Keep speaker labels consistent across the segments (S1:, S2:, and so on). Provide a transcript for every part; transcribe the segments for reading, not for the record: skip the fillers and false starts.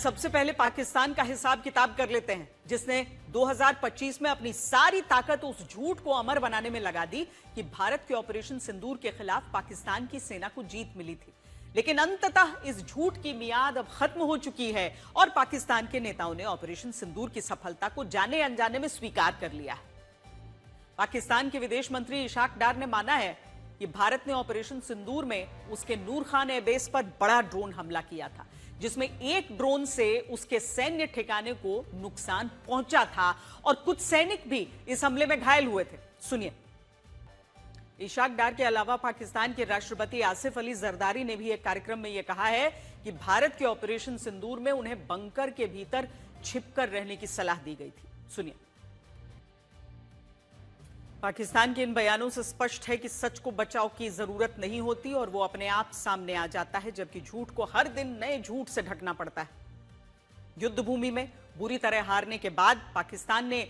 S1: सबसे पहले पाकिस्तान का हिसाब किताब कर लेते हैं, जिसने 2025 में अपनी सारी ताकत उस झूठ को अमर बनाने में लगा दी कि भारत के ऑपरेशन सिंदूर के खिलाफ पाकिस्तान की सेना को जीत मिली थी। लेकिन अंततः इस झूठ की मियाद अब खत्म हो चुकी है और पाकिस्तान के नेताओं ने ऑपरेशन सिंदूर की सफलता को जाने अनजाने में स्वीकार कर लिया है। पाकिस्तान के विदेश मंत्री इशाक डार ने माना है कि भारत ने ऑपरेशन सिंदूर में उसके नूर खान एयरबेस पर बड़ा ड्रोन हमला किया था, जिसमें एक ड्रोन से उसके सैन्य ठिकाने को नुकसान पहुंचा था और कुछ सैनिक भी इस हमले में घायल हुए थे। सुनिए। इशाक डार के अलावा पाकिस्तान के राष्ट्रपति आसिफ अली जरदारी ने भी एक कार्यक्रम में यह कहा है कि भारत के ऑपरेशन सिंदूर में उन्हें बंकर के भीतर छिपकर रहने की सलाह दी गई थी। सुनिए। पाकिस्तान के इन बयानों से स्पष्ट है कि सच को बचाव की जरूरत नहीं होती और वो अपने आप सामने आ जाता है, जबकि झूठ को हर दिन नए झूठ से ढकना पड़ता है। युद्ध भूमि में बुरी तरह हारने के बाद पाकिस्तान ने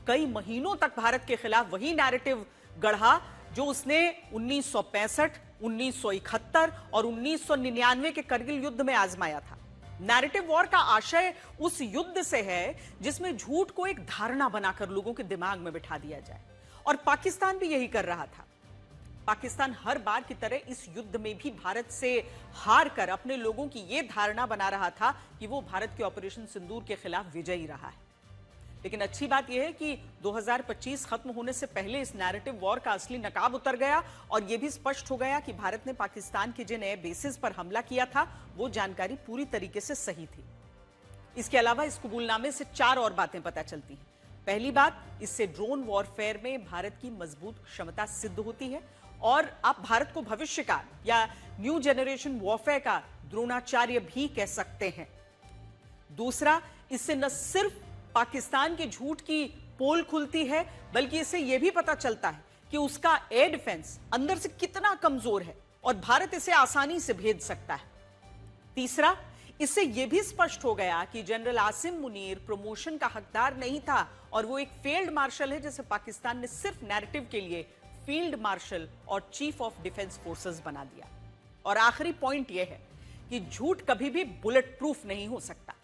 S1: कई महीनों तक भारत के खिलाफ वही नैरेटिव गढ़ा जो उसने 1965, 1971 और 1999 के करगिल युद्ध में आजमाया था। नैरेटिव वॉर का आशय उस युद्ध से है जिसमें झूठ को एक धारणा बनाकर लोगों के दिमाग में बिठा दिया जाए, और पाकिस्तान भी यही कर रहा था। पाकिस्तान हर बार की तरह इस युद्ध में भी भारत से हार कर अपने लोगों की यह धारणा बना रहा था कि वो भारत के ऑपरेशन सिंदूर के खिलाफ विजयी रहा है। लेकिन अच्छी बात यह है कि 2025 खत्म होने से पहले इस नैरेटिव वॉर का असली नकाब उतर गया और यह भी स्पष्ट हो गया कि भारत ने पाकिस्तान के जिन एयर बेसिस पर हमला किया था वो जानकारी पूरी तरीके से सही थी। इसके अलावा इस कबूलनामे से 4 और बातें पता चलती हैं। पहली बात, इससे ड्रोन वॉरफेयर में भारत की मजबूत क्षमता सिद्ध होती है और आप भारत को भविष्य का या न्यू जनरेशन वॉरफेयर का द्रोणाचार्य भी कह सकते हैं। दूसरा, इससे न सिर्फ पाकिस्तान के झूठ की पोल खुलती है, बल्कि इससे यह भी पता चलता है कि उसका एयर डिफेंस अंदर से कितना कमजोर है और भारत इसे आसानी से भेद सकता है। तीसरा, इससे यह भी स्पष्ट हो गया कि जनरल आसिम मुनीर प्रमोशन का हकदार नहीं था और वो एक फील्ड मार्शल है, जिसे पाकिस्तान ने सिर्फ नैरेटिव के लिए फील्ड मार्शल और चीफ ऑफ डिफेंस फोर्सेस बना दिया। और आखिरी पॉइंट यह है कि झूठ कभी भी बुलेट प्रूफ नहीं हो सकता,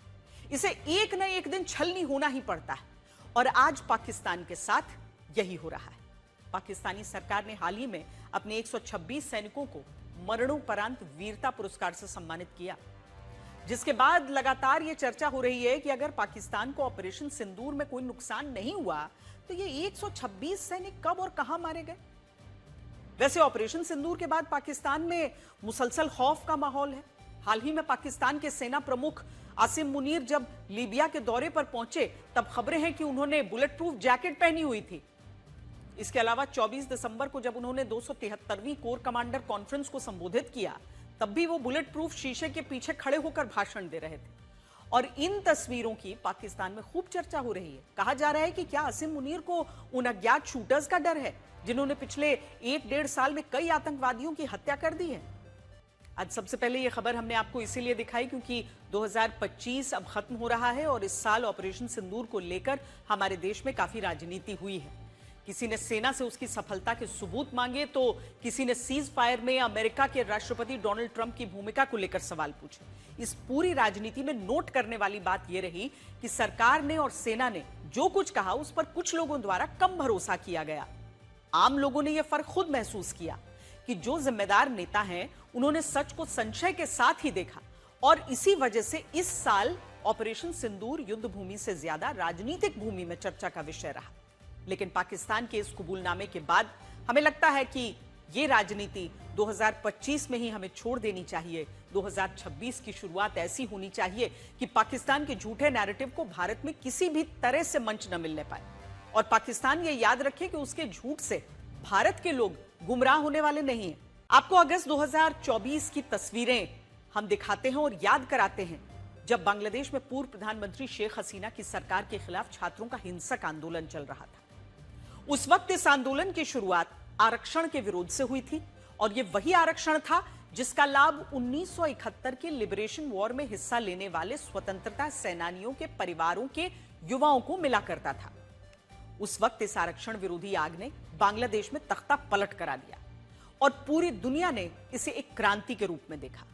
S1: इसे एक न एक दिन छलनी होना ही पड़ता है, और आज पाकिस्तान के साथ यही हो रहा है। पाकिस्तानी सरकार ने हाल ही में अपने 126 सैनिकों को मरणोपरांत वीरता पुरस्कार से सम्मानित किया, जिसके बाद लगातार यह चर्चा हो रही है कि अगर पाकिस्तान को ऑपरेशन सिंदूर में कोई नुकसान नहीं हुआ तो ये 126 सैनिक कब और कहां मारे गए। वैसे ऑपरेशन सिंदूर के बाद पाकिस्तान में मुसलसल खौफ का माहौल है। हाल ही में पाकिस्तान के सेना प्रमुख आसिम मुनीर जब लीबिया के दौरे पर पहुंचे तब खबरें हैं कि उन्होंने बुलेट प्रूफ जैकेट पहनी हुई थी। इसके अलावा 24 दिसंबर को जब उन्होंने 273वीं कोर कमांडर कॉन्फ्रेंस को संबोधित किया तब भी वो बुलेट प्रूफ शीशे के पीछे खड़े होकर भाषण दे रहे थे। और इन तस्वीरों की पाकिस्तान में खूब चर्चा हो रही है। कहा जा रहा है कि क्या आसिम मुनीर को उन अज्ञात शूटर्स का डर है जिन्होंने पिछले 1-1.5 साल में कई आतंकवादियों की हत्या कर दी है। आज सबसे पहले यह खबर हमने आपको इसीलिए दिखाई क्योंकि 2025 अब खत्म हो रहा है और इस साल ऑपरेशन सिंदूर को लेकर हमारे देश में काफी राजनीति हुई है। किसी ने सेना से उसकी सफलता के सबूत मांगे तो किसी ने सीज फायर में अमेरिका के राष्ट्रपति डोनाल्ड ट्रंप की भूमिका को लेकर सवाल पूछे। इस पूरी राजनीति में नोट करने वाली बात यह रही कि सरकार ने और सेना ने जो कुछ कहा उस पर कुछ लोगों द्वारा कम भरोसा किया गया। आम लोगों ने यह फर्क खुद महसूस किया कि जो जिम्मेदार नेता हैं उन्होंने सच को संशय के साथ ही देखा, और इसी वजह से इस साल ऑपरेशन सिंदूर युद्ध भूमि से ज्यादा राजनीतिक भूमि में चर्चा का विषय रहा। लेकिन पाकिस्तान के इस कबूलनामे के बाद हमें लगता है कि यह राजनीति 2025 में ही हमें छोड़ देनी चाहिए। 2026 की शुरुआत ऐसी होनी चाहिए कि पाकिस्तान के झूठे नैरेटिव को भारत में किसी भी तरह से मंच न मिलने पाए, और पाकिस्तान ये याद रखे कि उसके झूठ से भारत के लोग गुमराह होने वाले नहीं हैं। आपको अगस्त 2024 की तस्वीरें हम दिखाते हैं और याद कराते हैं जब बांग्लादेश में पूर्व प्रधानमंत्री शेख हसीना की सरकार के खिलाफ छात्रों का हिंसक आंदोलन चल रहा था। उस वक्त इस आंदोलन की शुरुआत आरक्षण के विरोध से हुई थी, और यह वही आरक्षण था जिसका लाभ 1971 के लिबरेशन वॉर में हिस्सा लेने वाले स्वतंत्रता सेनानियों के परिवारों के युवाओं को मिला करता था। उस वक्त इस आरक्षण विरोधी आग ने बांग्लादेश में तख्ता पलट करा दिया और पूरी दुनिया ने इसे एक क्रांति के रूप में देखा।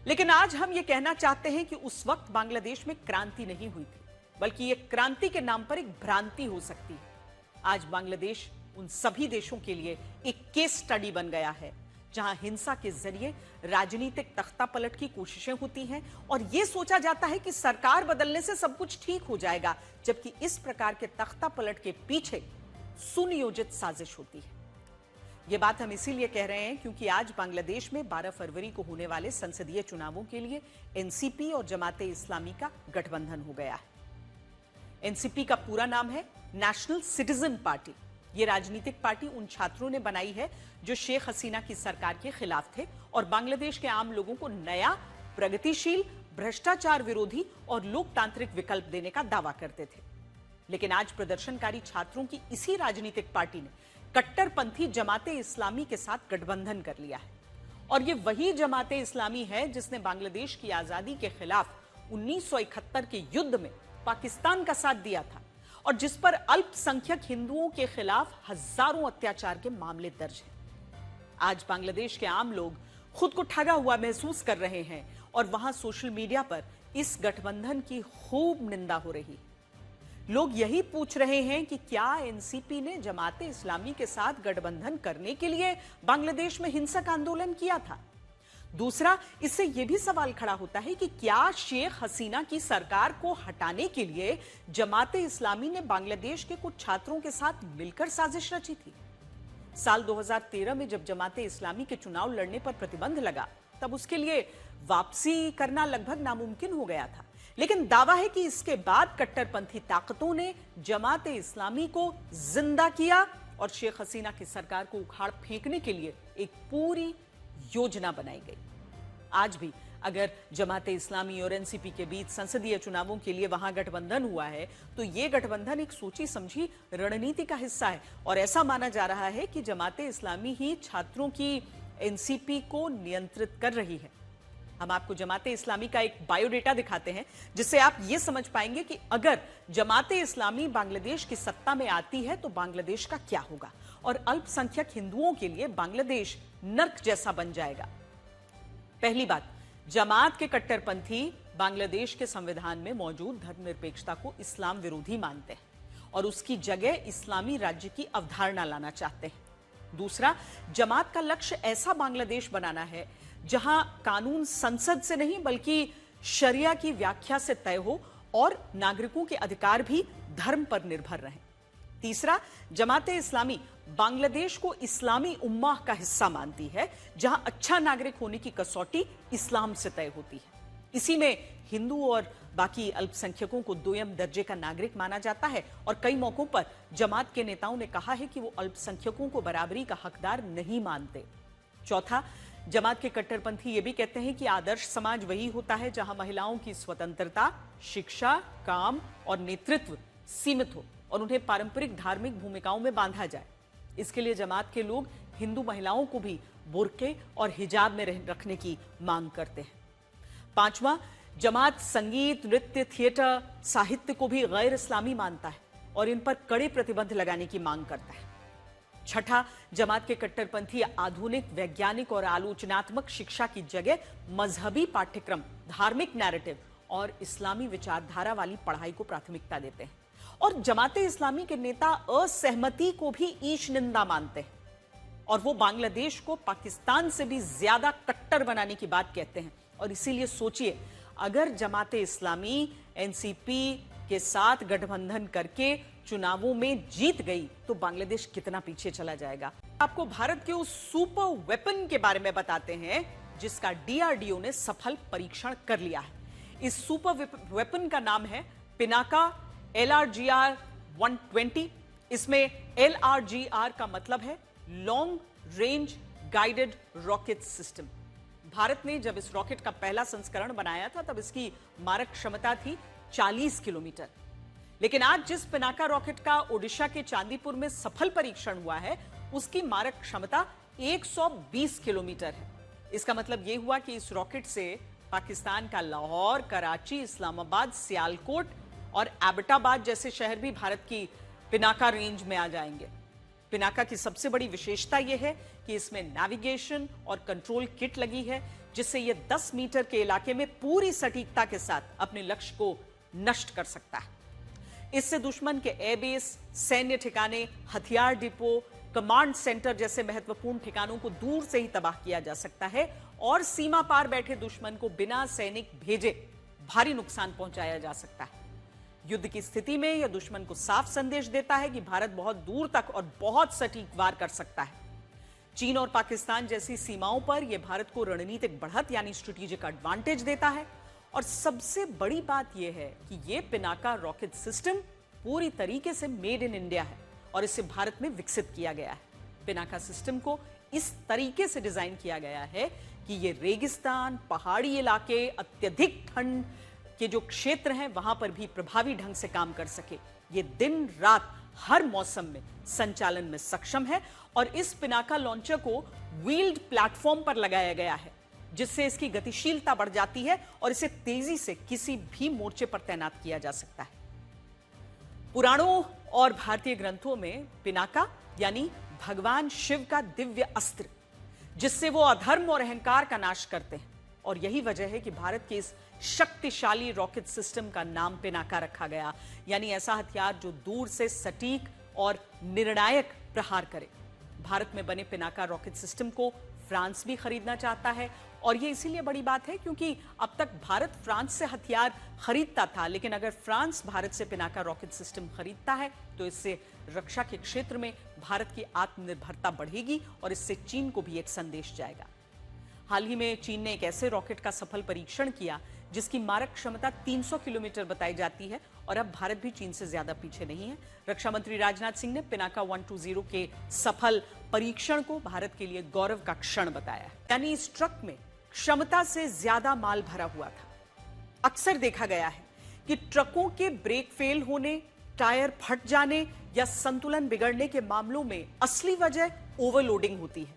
S1: लेकिन आज हम ये कहना चाहते हैं कि उस वक्त बांग्लादेश में क्रांति नहीं हुई थी, बल्कि ये क्रांति के नाम पर एक भ्रांति हो सकती है। आज बांग्लादेश उन सभी देशों के लिए एक केस स्टडी बन गया है जहां हिंसा के जरिए राजनीतिक तख्तापलट की कोशिशें होती हैं और यह सोचा जाता है कि सरकार बदलने से सब कुछ ठीक हो जाएगा, जबकि इस प्रकार के तख्तापलट के पीछे सुनियोजित साजिश होती है। यह बात हम इसीलिए कह रहे हैं क्योंकि आज बांग्लादेश में 12 फरवरी को होने वाले संसदीय चुनावों के लिए एनसीपी और जमाते इस्लामी का गठबंधन हो गया है। एनसीपी का पूरा नाम है नेशनल सिटीजन पार्टी। ये राजनीतिक पार्टी उन छात्रों ने बनाई है जो शेख हसीना की सरकार के खिलाफ थे और बांग्लादेश के आम लोगों को नया, प्रगतिशील, भ्रष्टाचार विरोधी और लोकतांत्रिक विकल्प देने का दावा करते थे। लेकिन आज प्रदर्शनकारी छात्रों की इसी राजनीतिक पार्टी ने कट्टरपंथी जमाते इस्लामी के साथ गठबंधन कर लिया है और ये वही जमाते इस्लामी है जिसने बांग्लादेश की आजादी के खिलाफ 1971 के युद्ध में पाकिस्तान का साथ दिया था और जिस पर अल्पसंख्यक हिंदुओं के खिलाफ हजारों अत्याचार के मामले दर्ज हैं। आज बांग्लादेश के आम लोग खुद को ठगा हुआ महसूस कर रहे हैं और वहां सोशल मीडिया पर इस गठबंधन की खूब निंदा हो रही है। लोग यही पूछ रहे हैं कि क्या एनसीपी ने जमाते इस्लामी के साथ गठबंधन करने के लिए बांग्लादेश में हिंसक आंदोलन किया था। दूसरा, इससे यह भी सवाल खड़ा होता है कि क्या शेख हसीना की सरकार को हटाने के लिए जमाते इस्लामी ने बांग्लादेश के कुछ छात्रों के साथ मिलकर साजिश रची थी। साल 2013 में जब जमाते इस्लामी के चुनाव लड़ने पर प्रतिबंध लगा, तब उसके लिए वापसी करना लगभग नामुमकिन हो गया था। लेकिन दावा है कि इसके बाद कट्टरपंथी ताकतों ने जमाते इस्लामी को जिंदा किया और शेख हसीना की सरकार को उखाड़ फेंकने के लिए एक पूरी योजना बनाई गई। आज भी अगर जमाते इस्लामी और एनसीपी के बीच संसदीय चुनावों के लिए वहां गठबंधन हुआ है, तो यह गठबंधन एक सोची समझी रणनीति का हिस्सा है और ऐसा माना जा रहा है कि जमाते इस्लामी ही छात्रों की एनसीपी को नियंत्रित कर रही है। हम आपको जमाते इस्लामी का एक बायोडेटा दिखाते हैं जिससे आप यह समझ पाएंगे कि अगर जमाते इस्लामी बांग्लादेश की सत्ता में आती है तो बांग्लादेश का क्या होगा और अल्पसंख्यक हिंदुओं के लिए बांग्लादेश नर्क जैसा बन जाएगा। पहली बात, जमात के कट्टरपंथी बांग्लादेश के संविधान में मौजूद धर्मनिरपेक्षता को इस्लाम विरोधी मानते हैं और उसकी जगह इस्लामी राज्य की अवधारणा लाना चाहते हैं। दूसरा, जमात का लक्ष्य ऐसा बांग्लादेश बनाना है जहां कानून संसद से नहीं बल्कि शरिया की व्याख्या से तय हो और नागरिकों के अधिकार भी धर्म पर निर्भर रहें। तीसरा, जमाते इस्लामी बांग्लादेश को इस्लामी उम्माह का हिस्सा मानती है जहां अच्छा नागरिक होने की कसौटी इस्लाम से तय होती है। इसी में हिंदू और बाकी अल्पसंख्यकों को दोयम दर्जे का नागरिक माना जाता है और कई मौकों पर जमात के नेताओं ने कहा है कि वो अल्पसंख्यकों को बराबरी का हकदार नहीं मानते। चौथा, जमात के कट्टरपंथी ये भी कहते हैं कि आदर्श समाज वही होता है जहां महिलाओं की स्वतंत्रता, शिक्षा, काम और नेतृत्व सीमित हो और उन्हें पारंपरिक धार्मिक भूमिकाओं में बांधा जाए। इसके लिए जमात के लोग हिंदू महिलाओं को भी बुर्के और हिजाब में रखने की मांग करते हैं। पांचवा, जमात संगीत, नृत्य, थिएटर, साहित्य को भी गैर इस्लामी मानता है और इन पर कड़े प्रतिबंध लगाने की मांग करता है। छठा, जमात के कट्टरपंथी आधुनिक, वैज्ञानिक और आलोचनात्मक शिक्षा की जगह मजहबी पाठ्यक्रम, धार्मिक नैरेटिव और इस्लामी विचारधारा वाली पढ़ाई को प्राथमिकता देते हैं और जमाते इस्लामी के नेता असहमति को भी ईश निंदा मानते हैं और वो बांग्लादेश को पाकिस्तान से भी ज्यादा कट्टर बनाने की बात कहते हैं। और इसीलिए सोचिए, अगर जमाते इस्लामी एनसीपी के साथ गठबंधन करके चुनावों में जीत गई तो बांग्लादेश कितना पीछे चला जाएगा। आपको भारत के उस सुपर वेपन के बारे में बताते हैं जिसका डीआरडीओ ने सफल परीक्षण कर लिया है। इस सुपर वेपन का नाम है पिनाका LRGR 120। इसमें LRGR का मतलब है long range guided rocket system. Bharat ने जब इस रॉकेट का पहला संस्करण बनाया था तब इसकी मारक क्षमता थी 40 किलोमीटर, लेकिन आज जिस पिनाका रॉकेट का ओडिशा के चांदीपुर में सफल परीक्षण हुआ है उसकी मारक क्षमता 120 किलोमीटर है। इसका मतलब यह हुआ कि इस रॉकेट से पाकिस्तान का लाहौर, कराची, इस्लामाबाद, सियालकोट और एबटाबाद जैसे शहर भी भारत की पिनाका रेंज में आ जाएंगे। पिनाका की सबसे बड़ी विशेषता यह है कि इसमें नेविगेशन और कंट्रोल किट लगी है, जिससे यह 10 मीटर के इलाके में पूरी सटीकता के साथ अपने लक्ष्य को नष्ट कर सकता है। इससे दुश्मन के एयरबेस, सैन्य ठिकाने, हथियार डिपो, कमांड सेंटर जैसे महत्वपूर्ण ठिकानों को दूर से ही तबाह किया जा सकता है और सीमा पार बैठे दुश्मन को बिना सैनिक भेजे भारी नुकसान पहुंचाया जा सकता है। युद्ध की स्थिति में यह दुश्मन को साफ संदेश देता है कि भारत बहुत दूर तक और बहुत सटीक वार कर सकता है। चीन और पाकिस्तान जैसी सीमाओं पर यह भारत को रणनीतिक बढ़त यानी स्ट्रेटेजिक एडवांटेज देता है। और सबसे बड़ी बात यह है कि यह पिनाका रॉकेट सिस्टम पूरी तरीके से मेड इन इंडिया है और इसे भारत में विकसित किया गया है। पिनाका सिस्टम को इस तरीके से डिजाइन किया गया है कि यह रेगिस्तान, पहाड़ी इलाके, अत्यधिक ठंड के जो क्षेत्र हैं वहां पर भी प्रभावी ढंग से काम कर सके। यह दिन रात हर मौसम में संचालन में सक्षम है और इस पिनाका लॉन्चर को व्हील्ड प्लेटफॉर्म पर लगाया गया है, जिससे इसकी गतिशीलता बढ़ जाती है और इसे तेजी से किसी भी मोर्चे पर तैनात किया जा सकता है। पुराणों और भारतीय ग्रंथों में पिनाका यानी भगवान शिव का दिव्य अस्त्र, जिससे वो अधर्म और अहंकार का नाश करते हैं, और यही वजह है कि भारत के इस शक्तिशाली रॉकेट सिस्टम का नाम पिनाका रखा गया, यानी ऐसा हथियार जो दूर से सटीक और निर्णायक प्रहार करे। भारत में बने पिनाका रॉकेट सिस्टम को फ्रांस भी खरीदना चाहता है और यह इसीलिए बड़ी बात है क्योंकि अब तक भारत फ्रांस से हथियार खरीदता था, लेकिन अगर फ्रांस भारत से पिनाका रॉकेट सिस्टम खरीदता है तो इससे रक्षा के क्षेत्र में भारत की आत्मनिर्भरता बढ़ेगी और इससे चीन को भी एक संदेश जाएगा। हाल ही में चीन ने एक ऐसे रॉकेट का सफल परीक्षण किया जिसकी मारक क्षमता 300 किलोमीटर बताई जाती है और अब भारत भी चीन से ज्यादा पीछे नहीं है। रक्षा मंत्री राजनाथ सिंह ने पिनाका 120 के सफल परीक्षण को भारत के लिए गौरव का क्षण बताया, यानी इस ट्रक में क्षमता से ज्यादा माल भरा हुआ था। अक्सर देखा गया है कि ट्रकों के ब्रेक फेल होने, टायर फट जाने या संतुलन बिगड़ने के मामलों में असली वजह ओवरलोडिंग होती है,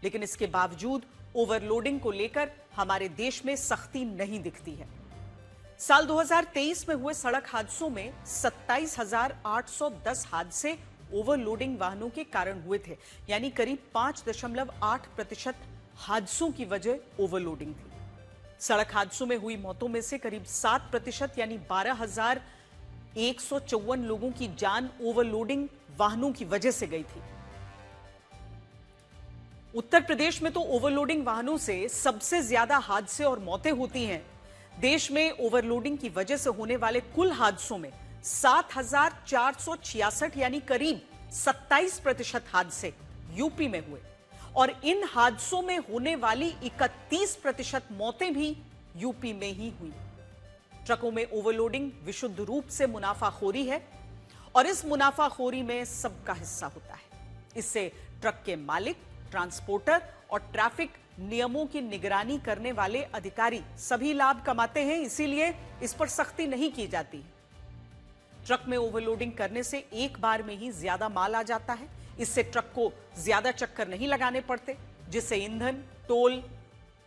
S1: लेकिन इसके बावजूद ओवरलोडिंग को लेकर हमारे देश में सख्ती नहीं दिखती है। साल 2023 में हुए सड़क हादसों में 27,810 हादसे ओवरलोडिंग वाहनों के कारण हुए थे, यानी करीब 5.8% हादसों की वजह ओवरलोडिंग थी। सड़क हादसों में हुई मौतों में से करीब 7% यानी 12,154 लोगों की जान ओवरलोडिंग वाहनों की वजह से गई थी। उत्तर प्रदेश में तो ओवरलोडिंग वाहनों से सबसे ज्यादा हादसे और मौतें होती हैं। देश में ओवरलोडिंग की वजह से होने वाले कुल हादसों में 7,466 यानी करीब 27% हादसे यूपी में हुए और इन हादसों में होने वाली 31% मौतें भी यूपी में ही हुई। ट्रकों में ओवरलोडिंग विशुद्ध रूप से मुनाफाखोरी है और इस मुनाफाखोरी में सबका हिस्सा होता है। इससे ट्रक के मालिक, ट्रांसपोर्टर और ट्रैफिक नियमों की निगरानी करने वाले अधिकारी सभी लाभ कमाते हैं, इसीलिए इस पर सख्ती नहीं की जाती। ट्रक में ओवरलोडिंग करने से एक बार में ही ज्यादा माल आ जाता है। इससे ट्रक को ज्यादा चक्कर नहीं लगाने पड़ते, जिससे ईंधन, टोल,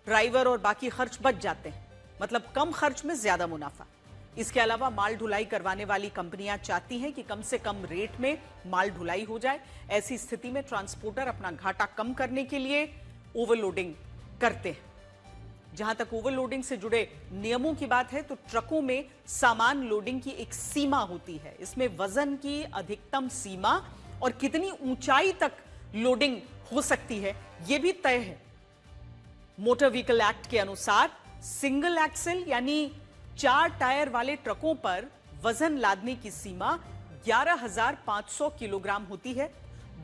S1: ड्राइवर और बाकी खर्च बच जाते हैं, मतलब कम खर्च में ज्यादा मुनाफा। इसके अलावा माल ढुलाई करवाने वाली कंपनियां चाहती हैं कि कम से कम रेट में माल ढुलाई हो जाए। ऐसी स्थिति में ट्रांसपोर्टर अपना घाटा कम करने के लिए ओवरलोडिंग करते हैं। जहां तक ओवरलोडिंग से जुड़े नियमों की बात है तो ट्रकों में सामान लोडिंग की एक सीमा होती है। इसमें वजन की अधिकतम सीमा और कितनी ऊंचाई तक लोडिंग हो सकती है यह भी तय है। मोटर व्हीकल एक्ट के अनुसार सिंगल एक्सल यानी 4 टायर वाले ट्रकों पर वजन लादने की सीमा 11,500 किलोग्राम होती है।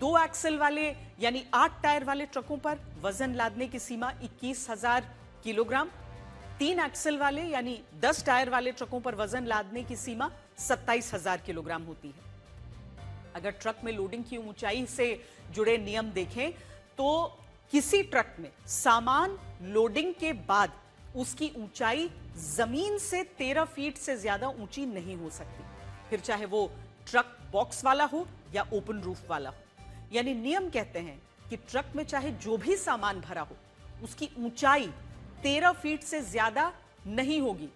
S1: 2 एक्सल वाले यानी 8 टायर वाले ट्रकों पर वजन लादने की सीमा 21,000 किलोग्राम। 3 एक्सल वाले यानी 10 टायर वाले ट्रकों पर वजन लादने की सीमा 27,000 किलोग्राम होती है। अगर ट्रक में लोडिंग की ऊंचाई से जुड़े नियम देखें तो किसी ट्रक में सामान लोडिंग के बाद उसकी ऊंचाई जमीन से 13 फीट से ज्यादा ऊंची नहीं हो सकती, फिर चाहे वो ट्रक बॉक्स वाला हो या ओपन रूफ वाला हो। यानी नियम कहते हैं कि ट्रक में चाहे जो भी सामान भरा हो उसकी ऊंचाई 13 फीट से ज्यादा नहीं होगी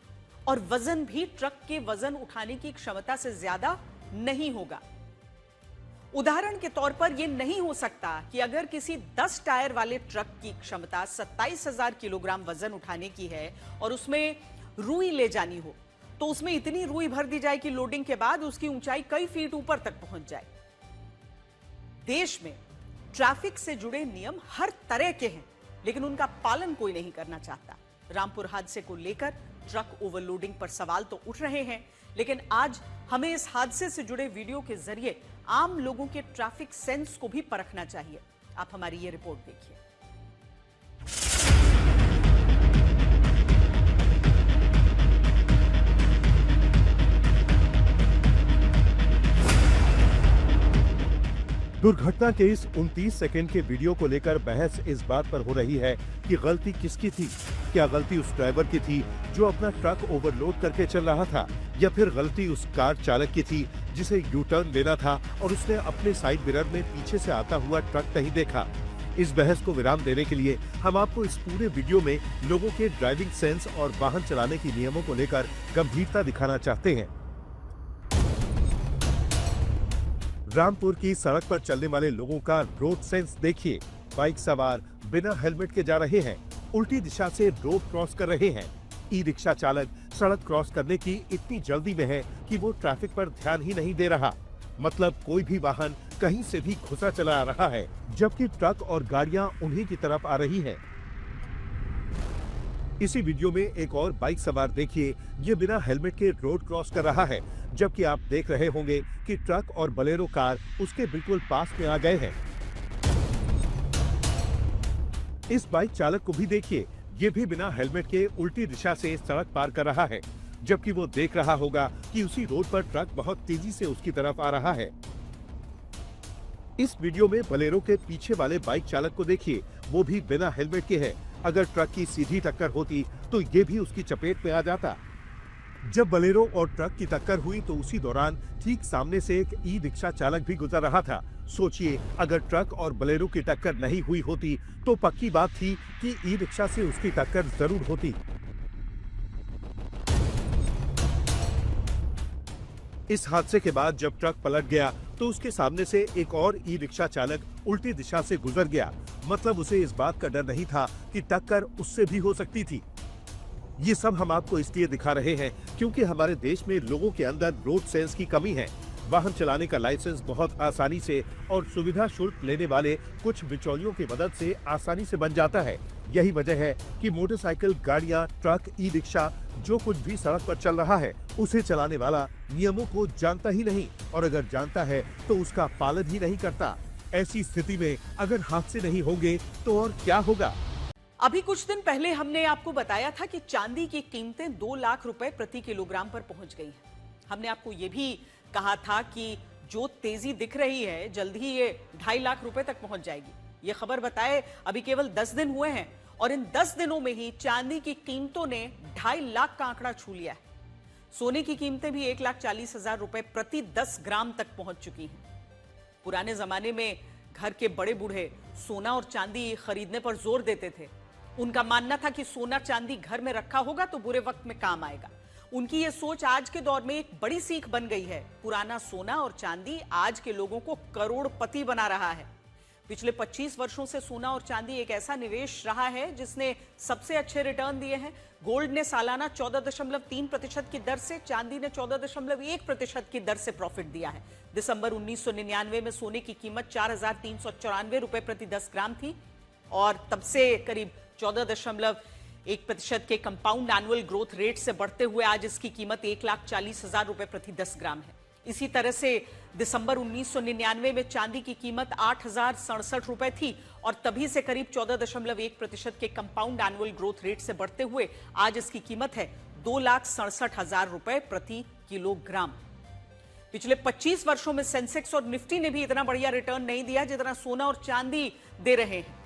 S1: और वजन भी ट्रक के वजन उठाने की क्षमता से ज्यादा नहीं होगा। उदाहरण के तौर पर यह नहीं हो सकता कि अगर किसी 10 टायर वाले ट्रक की क्षमता 27,000 किलोग्राम वजन उठाने की है और उसमें रुई ले जानी हो, तो उसमें इतनी रुई भर दी जाए कि लोडिंग के बाद उसकी ऊंचाई कई फीट ऊपर तक पहुंच जाए। देश में ट्रैफिक से जुड़े नियम हर तरह के हैं, लेकिन उनका पालन कोई नहीं करना चाहता। रामपुर हादसे को लेकर ट्रक ओवरलोडिंग पर सवाल तो उठ रहे हैं, लेकिन आज हमें इस हादसे से जुड़े वीडियो के जरिए आम लोगों के ट्रैफिक सेंस को भी परखना चाहिए। आप हमारी ये रिपोर्ट देखिए।
S2: दुर्घटना के इस 29 सेकंड के वीडियो को लेकर बहस इस बात पर हो रही है कि गलती किसकी थी। क्या गलती उस ड्राइवर की थी जो अपना ट्रक ओवरलोड करके चल रहा था, या फिर गलती उस कार चालक की थी जिसे यू टर्न लेना था और उसने अपने साइड मिरर में पीछे से आता हुआ ट्रक नहीं देखा। इस बहस को विराम देने के लिए हम आपको इस पूरे वीडियो में लोगों के ड्राइविंग सेंस और वाहन चलाने के नियमों को लेकर गंभीरता दिखाना चाहते हैं। रामपुर की सड़क पर चलने वाले लोगों का रोड सेंस देखिए। बाइक सवार बिना हेलमेट के जा रहे हैं, उल्टी दिशा से रोड क्रॉस कर रहे हैं। ई रिक्शा चालक सड़क क्रॉस करने की इतनी जल्दी में है कि वो ट्रैफिक पर ध्यान ही नहीं दे रहा। मतलब कोई भी वाहन कहीं से भी घुसा चला आ रहा है, जबकि ट्रक और गाड़ियां उन्हीं की तरफ आ रही हैं। इसी वीडियो में एक और बाइक सवार देखिए, ये बिना हेलमेट के रोड क्रॉस कर रहा है, जबकि आप देख रहे होंगे कि ट्रक और बोलेरो कार उसके बिल्कुल पास में आ गए हैं। इस बाइक चालक को भी देखिए, ये भी बिना हेलमेट के उल्टी दिशा से सड़क पार कर रहा है, जबकि वो देख रहा होगा कि उसी रोड पर ट्रक बहुत तेजी से उसकी तरफ आ रहा है। इस वीडियो में बोलेरो के पीछे वाले बाइक चालक को देखिए, वो भी बिना हेलमेट के है। अगर ट्रक की सीधी टक्कर होती तो ये भी उसकी चपेट में आ जाता। जब बोलेरो और ट्रक की टक्कर हुई तो उसी दौरान ठीक सामने से एक ई रिक्शा चालक भी गुजर रहा था। सोचिए, अगर ट्रक और बोलेरो की टक्कर नहीं हुई होती तो पक्की बात थी कि ई रिक्शा से उसकी टक्कर जरूर होती। इस हादसे के बाद जब ट्रक पलट गया तो उसके सामने से एक और ई रिक्शा चालक उल्टी दिशा से गुजर गया। मतलब उसे इस बात का डर नहीं था कि टक्कर उससे भी हो सकती थी। ये सब हम आपको इसलिए दिखा रहे हैं क्योंकि हमारे देश में लोगों के अंदर रोड सेंस की कमी है। वाहन चलाने का लाइसेंस बहुत आसानी से और सुविधा शुल्क लेने वाले कुछ बिचौलियों की मदद से आसानी से बन जाता है। यही वजह है कि मोटरसाइकिल, गाड़ियां, ट्रक, ई रिक्शा जो कुछ भी सड़क पर चल रहा है, उसे चलाने वाला नियमों को जानता ही नहीं, और अगर जानता है तो उसका पालन ही नहीं करता। ऐसी स्थिति में अगर हादसे नहीं होंगे तो और क्या होगा।
S1: अभी कुछ दिन पहले हमने आपको बताया था कि चांदी की कीमतें 2 लाख रुपए प्रति किलोग्राम पर पहुंच गई हैं। हमने आपको यह भी कहा था कि जो तेजी दिख रही है, जल्द ही ये 2.5 लाख रुपए तक पहुंच जाएगी। ये खबर बताए अभी केवल 10 दिन हुए हैं और इन 10 दिनों में ही चांदी की कीमतों ने 2.5 लाख का आंकड़ा छू लिया है। सोने की कीमतें भी 1,40,000 रुपए प्रति 10 ग्राम तक पहुंच चुकी हैं। पुराने जमाने में घर के बड़े बूढ़े सोना और चांदी खरीदने पर जोर देते थे। उनका मानना था कि सोना चांदी घर में रखा होगा तो बुरे वक्त में काम आएगा। उनकी ये सोच आज के दौर में एक बड़ी सीख बन गई है। पुराना सोना और चांदी आज के लोगों को करोड़पति बना रहा है। पिछले 25 वर्षों से सोना और चांदी एक ऐसा निवेश रहा है जिसने सबसे अच्छे रिटर्न दिए हैं। गोल्ड ने सालाना 14.3% की दर से, चांदी ने 14.1% की दर से प्रॉफिट दिया है। दिसंबर 1999 में सोने की कीमत 4,394 रुपए प्रति 10 ग्राम थी और तब से करीब 14.1% के कंपाउंड एनुअल ग्रोथ रेट से बढ़ते हुए आज इसकी कीमत 1,40,000 रुपए प्रति 10 ग्राम है। इसी तरह से दिसंबर 1999 में चांदी की कीमत 8,067 रुपए थी और तभी से करीब 14.1% के कंपाउंड एनुअल ग्रोथ रेट से बढ़ते हुए आज इसकी कीमत है 2,67,000 रुपए प्रति किलोग्राम। पिछले 25 वर्षों में सेंसेक्स और निफ्टी ने भी इतना बढ़िया रिटर्न नहीं दिया जितना सोना और चांदी दे रहे हैं।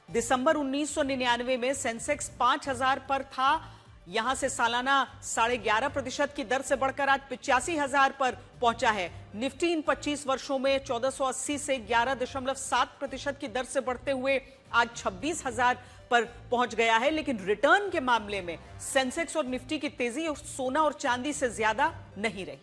S1: दिसंबर 1999 में सेंसेक्स 5,000 पर था, यहां से सालाना 11.5% की दर से बढ़कर आज 85,000 पर पहुंचा है। निफ्टी इन 25 वर्षों में 1480 से 11.7% की दर से बढ़ते हुए आज 26,000 पर पहुंच गया है। लेकिन रिटर्न के मामले में सेंसेक्स और निफ्टी की तेजी सोना और चांदी से ज्यादा नहीं रही।